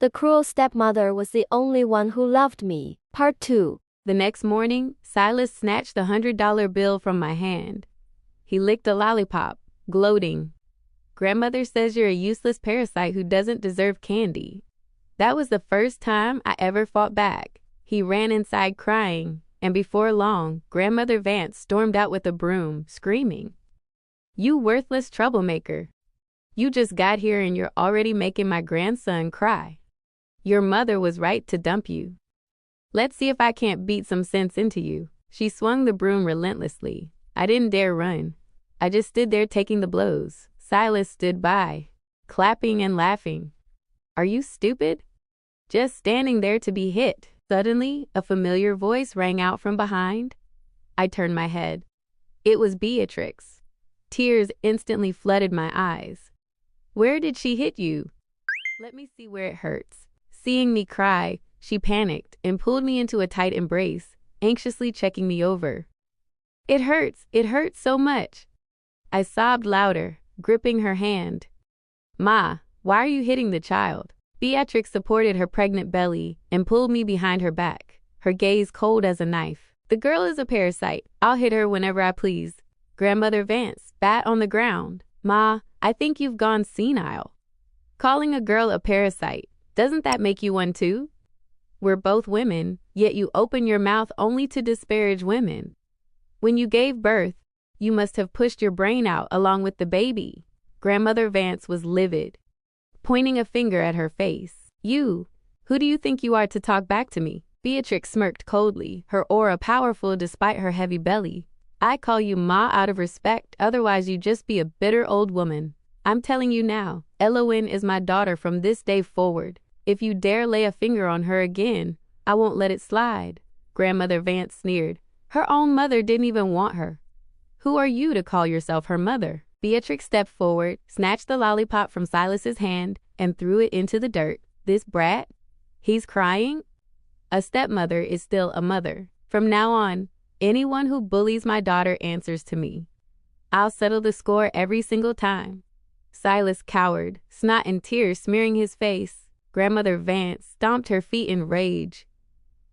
The cruel stepmother was the only one who loved me. Part 2. The next morning, Silas snatched the $100 bill from my hand. He licked a lollipop, gloating. Grandmother says you're a useless parasite who doesn't deserve candy. That was the first time I ever fought back. He ran inside crying, and before long, Grandmother Vance stormed out with a broom, screaming, "You worthless troublemaker. You just got here and you're already making my grandson cry. Your mother was right to dump you. Let's see if I can't beat some sense into you." She swung the broom relentlessly. I didn't dare run. I just stood there taking the blows. Silas stood by, clapping and laughing. "Are you stupid? Just standing there to be hit." Suddenly, a familiar voice rang out from behind. I turned my head. It was Beatrix. Tears instantly flooded my eyes. "Where did she hit you?" "Let me see where it hurts." Seeing me cry, she panicked and pulled me into a tight embrace, anxiously checking me over. It hurts so much." I sobbed louder, gripping her hand. "Ma, why are you hitting the child?" Beatrix supported her pregnant belly and pulled me behind her back, her gaze cold as a knife. "The girl is a parasite. I'll hit her whenever I please." Grandmother Vance spat on the ground. "Ma, I think you've gone senile. Calling a girl a parasite, doesn't that make you one too? We're both women, yet you open your mouth only to disparage women. When you gave birth, you must have pushed your brain out along with the baby." Grandmother Vance was livid, pointing a finger at her face. "You, who do you think you are to talk back to me?" Beatrix smirked coldly, her aura powerful despite her heavy belly. "I call you Ma out of respect, otherwise you'd just be a bitter old woman. I'm telling you now, Elowen is my daughter from this day forward. If you dare lay a finger on her again, I won't let it slide." Grandmother Vance sneered. "Her own mother didn't even want her. Who are you to call yourself her mother?" Beatrix stepped forward, snatched the lollipop from Silas's hand, and threw it into the dirt. "This brat? He's crying? A stepmother is still a mother. From now on, anyone who bullies my daughter answers to me. I'll settle the score every single time." Silas cowered, snot and tears smearing his face. Grandmother Vance stomped her feet in rage,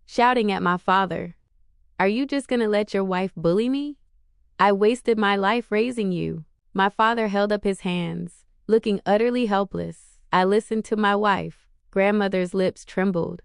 shouting at my father, "Are you just gonna let your wife bully me? I wasted my life raising you." My father held up his hands, looking utterly helpless. I listened to my wife. Grandmother's lips trembled.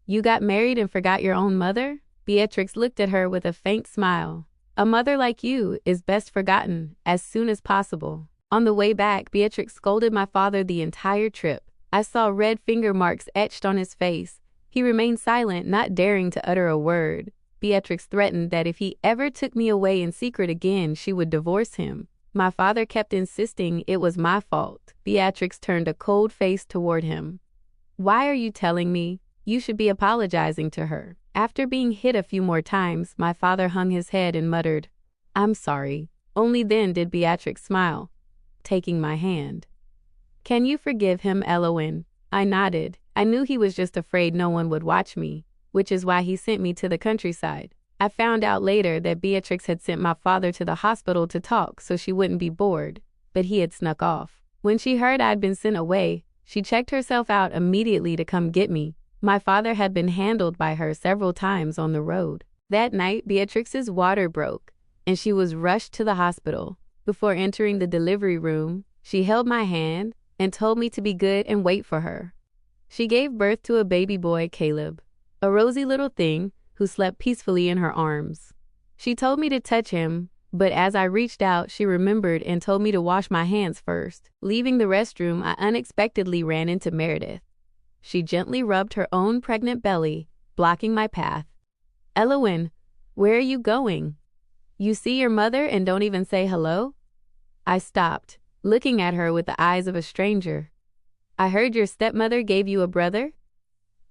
"You got married and forgot your own mother?" Beatrix looked at her with a faint smile. "A mother like you is best forgotten as soon as possible." On the way back, Beatrix scolded my father the entire trip. I saw red finger marks etched on his face. He remained silent, not daring to utter a word. Beatrix threatened that if he ever took me away in secret again, she would divorce him. My father kept insisting it was my fault. Beatrix turned a cold face toward him. "Why are you telling me? You should be apologizing to her." After being hit a few more times, my father hung his head and muttered, "I'm sorry." Only then did Beatrix smile, taking my hand. "Can you forgive him, Elowen?" I nodded. I knew he was just afraid no one would watch me, which is why he sent me to the countryside. I found out later that Beatrix had sent my father to the hospital to talk so she wouldn't be bored, but he had snuck off. When she heard I'd been sent away, she checked herself out immediately to come get me. My father had been handled by her several times on the road. That night, Beatrix's water broke, and she was rushed to the hospital. Before entering the delivery room, she held my hand and told me to be good and wait for her. She gave birth to a baby boy, Caleb, a rosy little thing who slept peacefully in her arms. She told me to touch him, but as I reached out, she remembered and told me to wash my hands first. Leaving the restroom, I unexpectedly ran into Meredith. She gently rubbed her own pregnant belly, blocking my path. "Elowen, where are you going? You see your mother and don't even say hello?" I stopped, looking at her with the eyes of a stranger. "I heard your stepmother gave you a brother?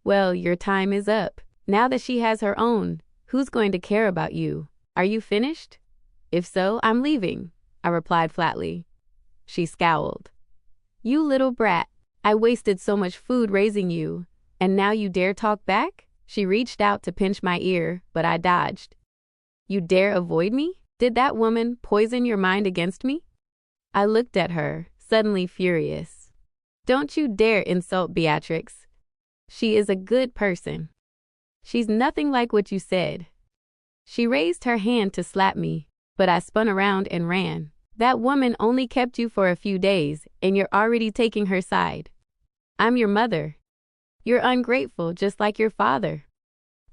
Well, your time is up. Now that she has her own, who's going to care about you? Are you finished?" "If so, I'm leaving," I replied flatly. She scowled. "You little brat. I wasted so much food raising you, and now you dare talk back?" She reached out to pinch my ear, but I dodged. "You dare avoid me? Did that woman poison your mind against me?" I looked at her, suddenly furious. "Don't you dare insult Beatrix. She is a good person. She's nothing like what you said. She raised her hand to slap me, but I spun around and ran. That woman only kept you for a few days, and you're already taking her side. I'm your mother. You're ungrateful, just like your father.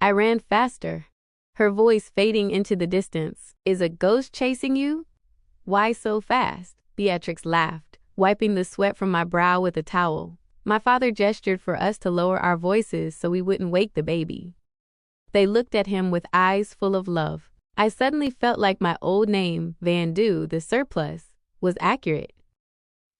I ran faster, her voice fading into the distance. Is a ghost chasing you? Why so fast? Beatrix laughed, wiping the sweat from my brow with a towel. My father gestured for us to lower our voices so we wouldn't wake the baby. They looked at him with eyes full of love. I suddenly felt like my old name, Van Du, the surplus, was accurate.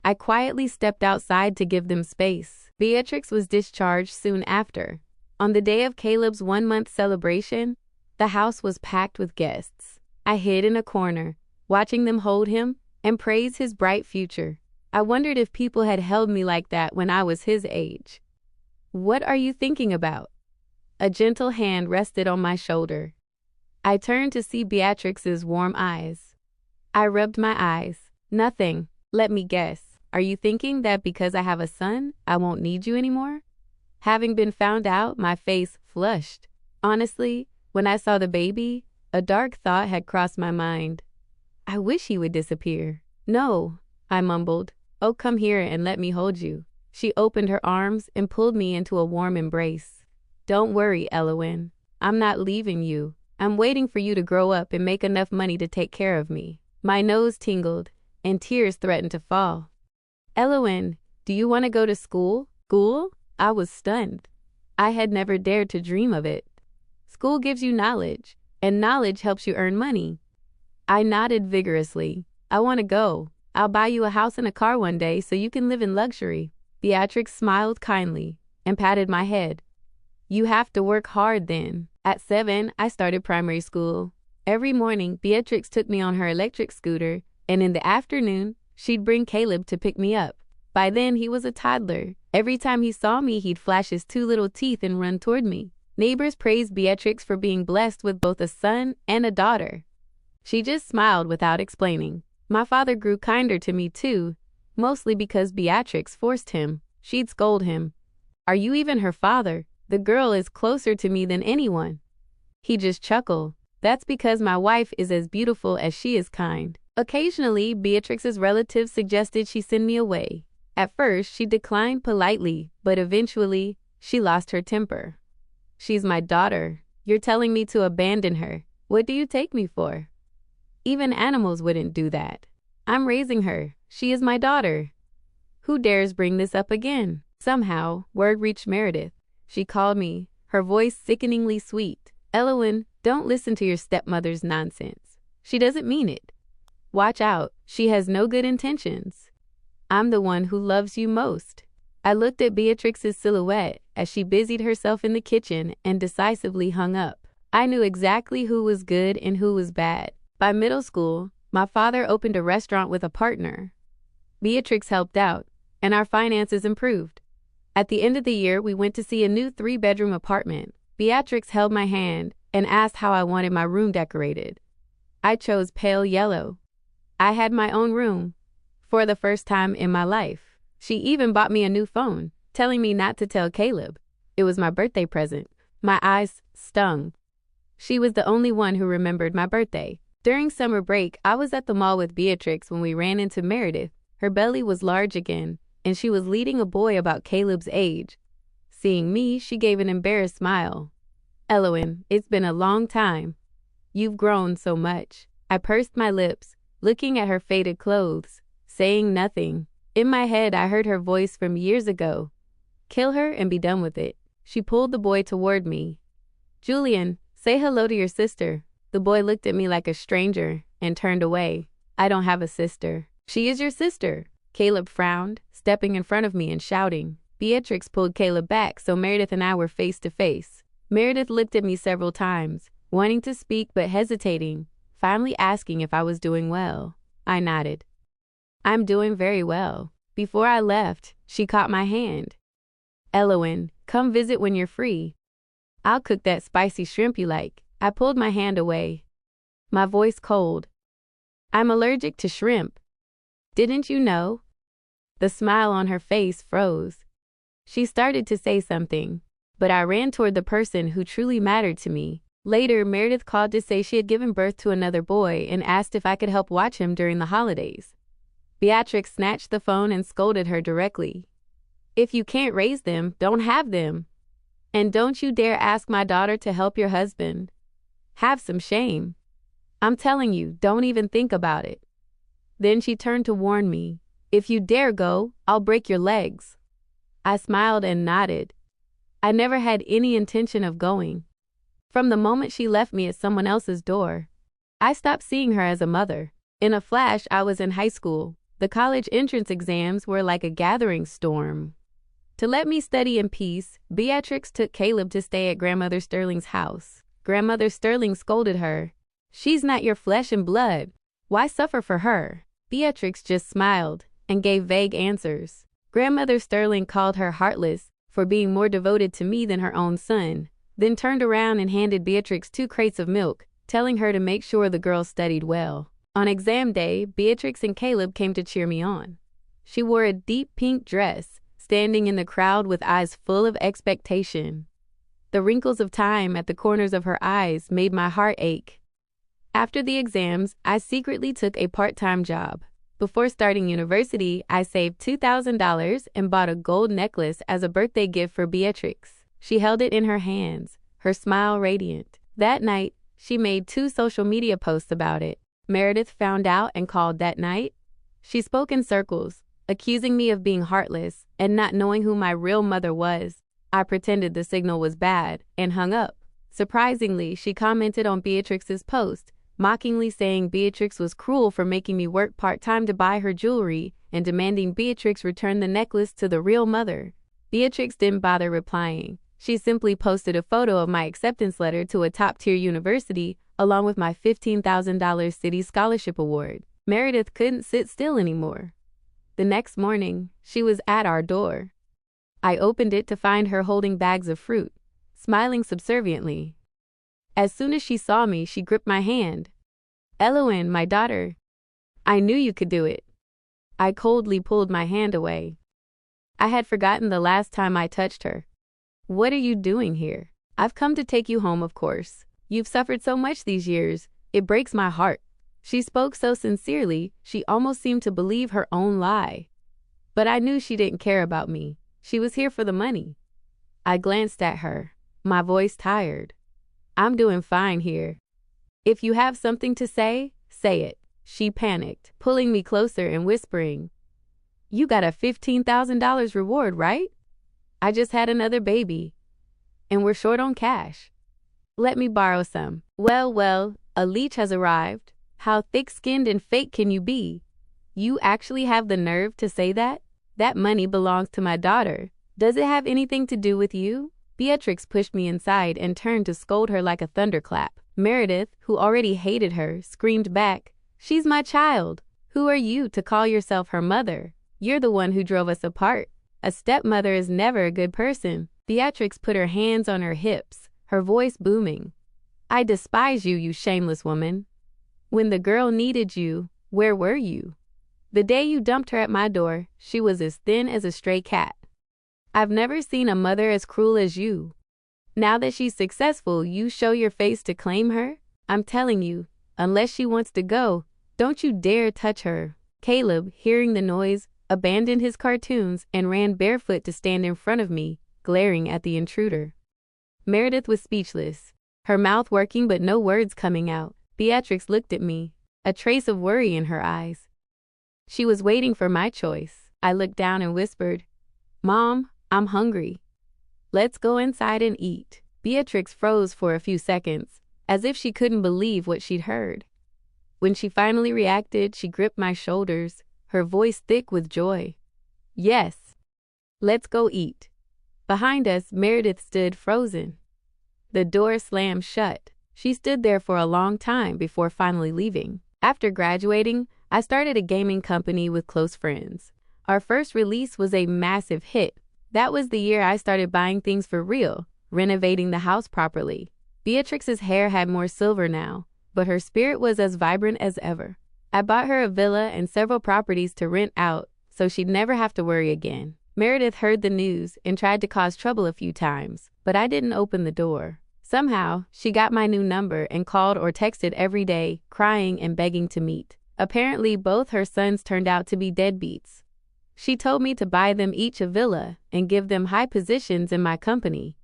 I quietly stepped outside to give them space. Beatrix was discharged soon after. On the day of Caleb's 1-month celebration, the house was packed with guests. I hid in a corner, watching them hold him and praise his bright future. I wondered if people had held me like that when I was his age. What are you thinking about? A gentle hand rested on my shoulder. I turned to see Beatrix's warm eyes. I rubbed my eyes. Nothing. Let me guess. Are you thinking that because I have a son, I won't need you anymore? Having been found out, my face flushed. Honestly, when I saw the baby, a dark thought had crossed my mind. I wish he would disappear. No, I mumbled. Oh, come here and let me hold you. She opened her arms and pulled me into a warm embrace. Don't worry, Elowen. I'm not leaving you. I'm waiting for you to grow up and make enough money to take care of me. My nose tingled, and tears threatened to fall. Elowen, do you want to go to school? School? I was stunned. I had never dared to dream of it. School gives you knowledge, and knowledge helps you earn money. I nodded vigorously. I want to go. I'll buy you a house and a car one day so you can live in luxury. Beatrix smiled kindly and patted my head. You have to work hard then. At 7, I started primary school. Every morning, Beatrix took me on her electric scooter, and in the afternoon, she'd bring Caleb to pick me up. By then, he was a toddler. Every time he saw me, he'd flash his 2 little teeth and run toward me. Neighbors praised Beatrix for being blessed with both a son and a daughter. She just smiled without explaining. My father grew kinder to me too, mostly because Beatrix forced him. She'd scold him. Are you even her father? The girl is closer to me than anyone. He just chuckled. That's because my wife is as beautiful as she is kind. Occasionally, Beatrix's relatives suggested she send me away. At first, she declined politely, but eventually, she lost her temper. She's my daughter. You're telling me to abandon her. What do you take me for? Even animals wouldn't do that. I'm raising her. She is my daughter. Who dares bring this up again? Somehow, word reached Meredith. She called me, her voice sickeningly sweet. Elowen, don't listen to your stepmother's nonsense. She doesn't mean it. Watch out. She has no good intentions. I'm the one who loves you most. I looked at Beatrix's silhouette as she busied herself in the kitchen and decisively hung up. I knew exactly who was good and who was bad. By middle school, my father opened a restaurant with a partner. Beatrix helped out, and our finances improved. At the end of the year, we went to see a new 3-bedroom apartment. Beatrix held my hand and asked how I wanted my room decorated. I chose pale yellow. I had my own room for the first time in my life. She even bought me a new phone, telling me not to tell Caleb. It was my birthday present. My eyes stung. She was the only one who remembered my birthday. During summer break, I was at the mall with Beatrix when we ran into Meredith. Her belly was large again, and she was leading a boy about Caleb's age. Seeing me, she gave an embarrassed smile. Elowen, it's been a long time. You've grown so much. I pursed my lips, looking at her faded clothes, saying nothing. In my head, I heard her voice from years ago. Kill her and be done with it. She pulled the boy toward me. Julian, say hello to your sister. The boy looked at me like a stranger and turned away. I don't have a sister. She is your sister. Caleb frowned, stepping in front of me and shouting. Beatrix pulled Caleb back, so Meredith and I were face to face. Meredith looked at me several times, wanting to speak but hesitating, finally asking if I was doing well. I nodded. I'm doing very well. Before I left, she caught my hand. Elowen, come visit when you're free. I'll cook that spicy shrimp you like. I pulled my hand away, my voice cold. I'm allergic to shrimp. Didn't you know? The smile on her face froze. She started to say something, but I ran toward the person who truly mattered to me. Later, Meredith called to say she had given birth to another boy and asked if I could help watch him during the holidays. Beatrix snatched the phone and scolded her directly. "If you can't raise them, don't have them. And don't you dare ask my daughter to help your husband. Have some shame. I'm telling you, don't even think about it." Then she turned to warn me, "If you dare go, I'll break your legs." I smiled and nodded. I never had any intention of going. From the moment she left me at someone else's door, I stopped seeing her as a mother. In a flash, I was in high school. The college entrance exams were like a gathering storm. To let me study in peace, Beatrix took Caleb to stay at Grandmother Sterling's house. Grandmother Sterling scolded her. "She's not your flesh and blood. Why suffer for her?" Beatrix just smiled and gave vague answers. Grandmother Sterling called her heartless for being more devoted to me than her own son, then turned around and handed Beatrix 2 crates of milk, telling her to make sure the girls studied well. On exam day, Beatrix and Caleb came to cheer me on. She wore a deep pink dress, standing in the crowd with eyes full of expectation. The wrinkles of time at the corners of her eyes made my heart ache. After the exams, I secretly took a part-time job. Before starting university, I saved $2,000 and bought a gold necklace as a birthday gift for Beatrix. She held it in her hands, her smile radiant. That night, she made 2 social media posts about it. Meredith found out and called that night. She spoke in circles, accusing me of being heartless and not knowing who my real mother was. I pretended the signal was bad and hung up. Surprisingly, she commented on Beatrix's post, mockingly saying Beatrix was cruel for making me work part-time to buy her jewelry and demanding Beatrix return the necklace to the real mother. Beatrix didn't bother replying. She simply posted a photo of my acceptance letter to a top-tier university along with my $15,000 city scholarship award. Meredith couldn't sit still anymore. The next morning, she was at our door. I opened it to find her holding bags of fruit, smiling subserviently. As soon as she saw me, she gripped my hand. "Elowen, my daughter. I knew you could do it." I coldly pulled my hand away. I had forgotten the last time I touched her. "What are you doing here?" "I've come to take you home, of course. You've suffered so much these years. It breaks my heart." She spoke so sincerely, she almost seemed to believe her own lie. But I knew she didn't care about me. She was here for the money. I glanced at her, my voice tired. "I'm doing fine here. If you have something to say, say it." She panicked, pulling me closer and whispering, "You got a $15,000 reward, right?" "I just had another baby, and we're short on cash." "Let me borrow some." Well, a leech has arrived. How thick-skinned and fake can you be? You actually have the nerve to say that? That money belongs to my daughter. Does it have anything to do with you? Beatrix pushed me inside and turned to scold her like a thunderclap. Meredith, who already hated her, screamed back, "She's my child. Who are you to call yourself her mother? You're the one who drove us apart. A stepmother is never a good person." Beatrix put her hands on her hips, her voice booming. "I despise you, you shameless woman. When the girl needed you, where were you? The day you dumped her at my door, she was as thin as a stray cat. I've never seen a mother as cruel as you. Now that she's successful, you show your face to claim her? I'm telling you, unless she wants to go, don't you dare touch her." Caleb, hearing the noise, abandoned his cartoons and ran barefoot to stand in front of me, glaring at the intruder. Meredith was speechless, her mouth working but no words coming out. Beatrix looked at me, a trace of worry in her eyes. She was waiting for my choice. I looked down and whispered, "Mom, I'm hungry. Let's go inside and eat." Beatrix froze for a few seconds, as if she couldn't believe what she'd heard. When she finally reacted, she gripped my shoulders, her voice thick with joy. "Yes, let's go eat." Behind us, Meredith stood frozen. The door slammed shut. She stood there for a long time before finally leaving. After graduating, I started a gaming company with close friends. Our first release was a massive hit. That was the year I started buying things for real, renovating the house properly. Beatrix's hair had more silver now, but her spirit was as vibrant as ever. I bought her a villa and several properties to rent out, so she'd never have to worry again. Meredith heard the news and tried to cause trouble a few times, but I didn't open the door. Somehow, she got my new number and called or texted every day, crying and begging to meet. Apparently, both her sons turned out to be deadbeats. She told me to buy them each a villa and give them high positions in my company.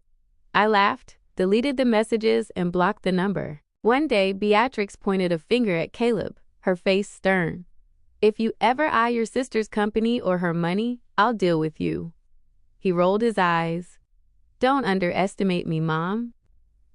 I laughed, deleted the messages, and blocked the number. One day, Beatrix pointed a finger at Caleb, her face stern. "If you ever eye your sister's company or her money, I'll deal with you." He rolled his eyes. "Don't underestimate me, Mom.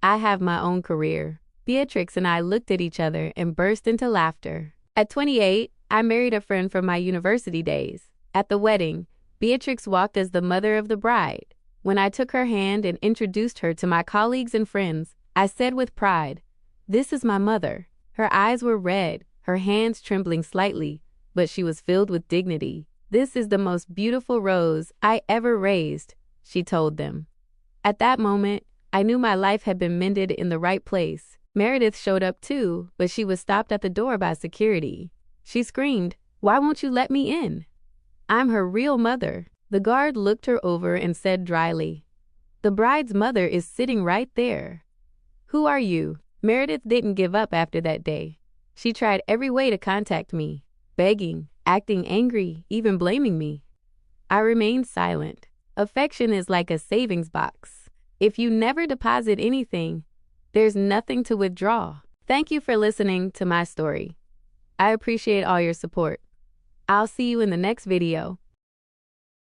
I have my own career." Beatrix and I looked at each other and burst into laughter. At 28, I married a friend from my university days. At the wedding, Beatrix walked as the mother of the bride. When I took her hand and introduced her to my colleagues and friends, I said with pride, "This is my mother." Her eyes were red, her hands trembling slightly, but she was filled with dignity. "This is the most beautiful rose I ever raised," she told them. At that moment, I knew my life had been mended in the right place. Meredith showed up too, but she was stopped at the door by security. She screamed, "Why won't you let me in? I'm her real mother." The guard looked her over and said dryly, "The bride's mother is sitting right there." "Who are you?" Meredith didn't give up after that day. She tried every way to contact me, begging, acting angry, even blaming me. I remained silent. Affection is like a savings box. If you never deposit anything, there's nothing to withdraw. Thank you for listening to my story. I appreciate all your support. I'll see you in the next video.